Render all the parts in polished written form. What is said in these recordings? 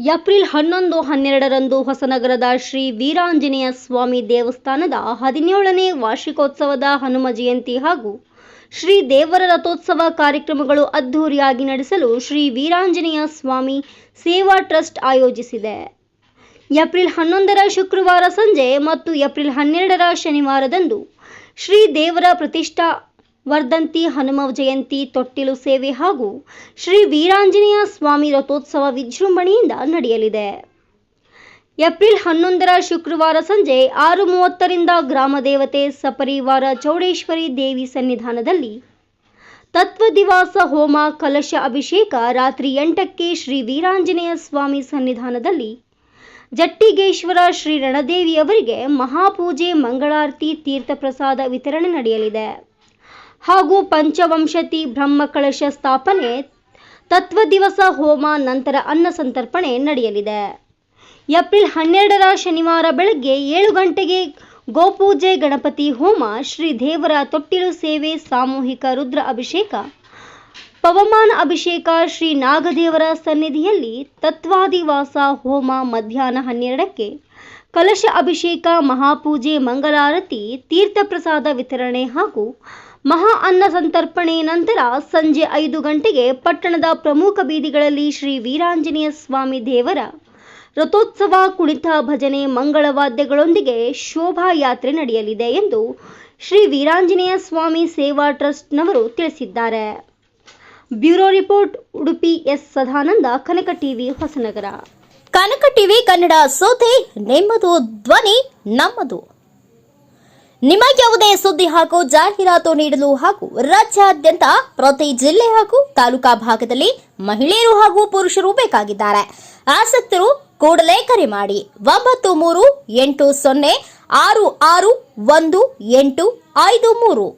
April 11, 12ರಂದು ಹೊಸನಗರದ Shri Veeranjaneya ಸ್ವಾಮಿ ದೇವಸ್ಥಾನದ 17ನೇ ವಾರ್ಷಿಕೋತ್ಸವದ ಹನುಮ ಜಯಂತಿ ಹಾಗೂ ಶ್ರೀ ದೇವರ ರಥೋತ್ಸವ ಕಾರ್ಯಕ್ರಮಗಳು ಅದ್ದೂರಿಯಾಗಿ ನಡೆಸಲು ಶ್ರೀ ವೀರಾಂಜನೇಯ ಸ್ವಾಮಿ ಸೇವಾ ಟ್ರಸ್ಟ್ ಆಯೋಜಿಸಿದೆ. ಏಪ್ರಿಲ್ 11ರ ಶುಕ್ರವಾರ ಸಂಜೆ ಮತ್ತು ಏಪ್ರಿಲ್ 12ರ ಶನಿವಾರದಂದು ಶ್ರೀ ದೇವರ ಪ್ರತಿಷ್ಠಾ ವರ್ಧಂತಿ ಹನುಮ ಜಯಂತಿ ತೊಟ್ಟಿಲು ಸೇವೆ ಹಾಗೂ ಶ್ರೀ ವೀರಾಂಜನೇಯ ಸ್ವಾಮಿ ರಥೋತ್ಸವ ವಿಜೃಂಭಣೆಯಿಂದ ನಡೆಯಲಿದೆ. ಏಪ್ರಿಲ್ 11ರ ಶುಕ್ರವಾರ ಸಂಜೆ 6:30ರಿಂದ ಗ್ರಾಮ ದೇವತೆ ಸಪರಿವಾರ ಚೌಡೇಶ್ವರಿ ದೇವಿ ಸನ್ನಿಧಾನದಲ್ಲಿ ತತ್ವದಿವಾಸ ಹೋಮ ಕಲಶ ಅಭಿಷೇಕ, ರಾತ್ರಿ 8ಕ್ಕೆ ಶ್ರೀ ವೀರಾಂಜನೇಯ ಸ್ವಾಮಿ ಸನ್ನಿಧಾನದಲ್ಲಿ ಜಟ್ಟಿಗೇಶ್ವರ ಶ್ರೀ ರಣದೇವಿಯವರಿಗೆ ಮಹಾಪೂಜೆ, ಮಂಗಳಾರತಿ, ತೀರ್ಥ ಪ್ರಸಾದ ವಿತರಣೆ ನಡೆಯಲಿದೆ ಹಾಗೂ ಪಂಚವಂಶತಿ ಬ್ರಹ್ಮ ಕಳಶ ಸ್ಥಾಪನೆ, ತತ್ವದಿವಸ ಹೋಮ ನಂತರ ಅನ್ನ ಸಂತರ್ಪಣೆ ನಡೆಯಲಿದೆ. ಏಪ್ರಿಲ್ 12ರ ಶನಿವಾರ ಬೆಳಗ್ಗೆ 7 ಗಂಟೆಗೆ ಗೋಪೂಜೆ, ಗಣಪತಿ ಹೋಮ, ಶ್ರೀ ದೇವರ ತೊಟ್ಟಿಲು ಸೇವೆ, ಸಾಮೂಹಿಕ ರುದ್ರ ಅಭಿಷೇಕ, ಪವಮಾನ ಅಭಿಷೇಕ, ಶ್ರೀ ನಾಗದೇವರ ಸನ್ನಿಧಿಯಲ್ಲಿ ತತ್ವಾದಿವಾಸ ಹೋಮ, ಮಧ್ಯಾಹ್ನ 12ಕ್ಕೆ ಕಲಶ ಅಭಿಷೇಕ, ಮಹಾಪೂಜೆ, ಮಂಗಳಾರತಿ, ತೀರ್ಥ ಪ್ರಸಾದ ವಿತರಣೆ ಹಾಗೂ ಮಹಾ ಅನ್ನ ಸಂತರ್ಪಣೆ ನಂತರ ಸಂಜೆ 5 ಗಂಟೆಗೆ ಪಟ್ಟಣದ ಪ್ರಮುಖ ಬೀದಿಗಳಲ್ಲಿ ಶ್ರೀ ವೀರಾಂಜನೇಯ ಸ್ವಾಮಿ ದೇವರ ರಥೋತ್ಸವ, ಕುಣಿತ, ಭಜನೆ, ಮಂಗಳವಾದ್ಯಗಳೊಂದಿಗೆ ಶೋಭಾಯಾತ್ರೆ ನಡೆಯಲಿದೆ ಎಂದು ಶ್ರೀ ವೀರಾಂಜನೇಯ ಸ್ವಾಮಿ ಸೇವಾ ಟ್ರಸ್ಟ್ನವರು ತಿಳಿಸಿದ್ದಾರೆ. Bureau report, Udupi. S. Sadananda, Kanaka TV, Hosanagara. Kanaka TV Kannada ಸುದ್ದಿ ನಿಮ್ಮದು, ಧ್ವನಿ ನಮ್ಮದು. ನಿಮಗೆ ಯಾವುದೇ ಸುದ್ದಿ ಹಾಗೂ ಜಾಹೀರಾತು ನೀಡಲು ಹಾಗೂ ರಾಜ್ಯಾದ್ಯಂತ ಪ್ರತಿ ಜಿಲ್ಲೆ ಹಾಗೂ ತಾಲೂಕಾ ಭಾಗದಲ್ಲಿ ಮಹಿಳೆಯರು ಹಾಗೂ ಪುರುಷರು ಬೇಕಾಗಿದ್ದಾರೆ. ಆಸಕ್ತರು ಕೂಡಲೇ ಕರೆ ಮಾಡಿ 9380661853.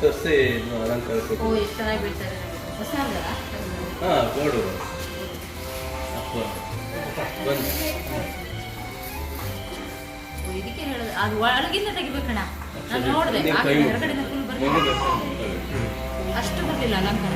ತರಿಸಿ ಅಲಂಕಾರ ಹಾಂ ಗೋಡು ಬಂದು ಇದಕ್ಕೆ ಹೇಳೋದು ಅದು ಒಳಗಿಂದ ತೆಗಿಬೇಕಣ್ಣ. ನಾನು ನೋಡಿದೆ ಹೊರಗಡೆ ಫುಲ್ ಬರ್ತದೆ, ಅಷ್ಟು ಬರಲಿಲ್ಲ ಅಲಂಕಾರ.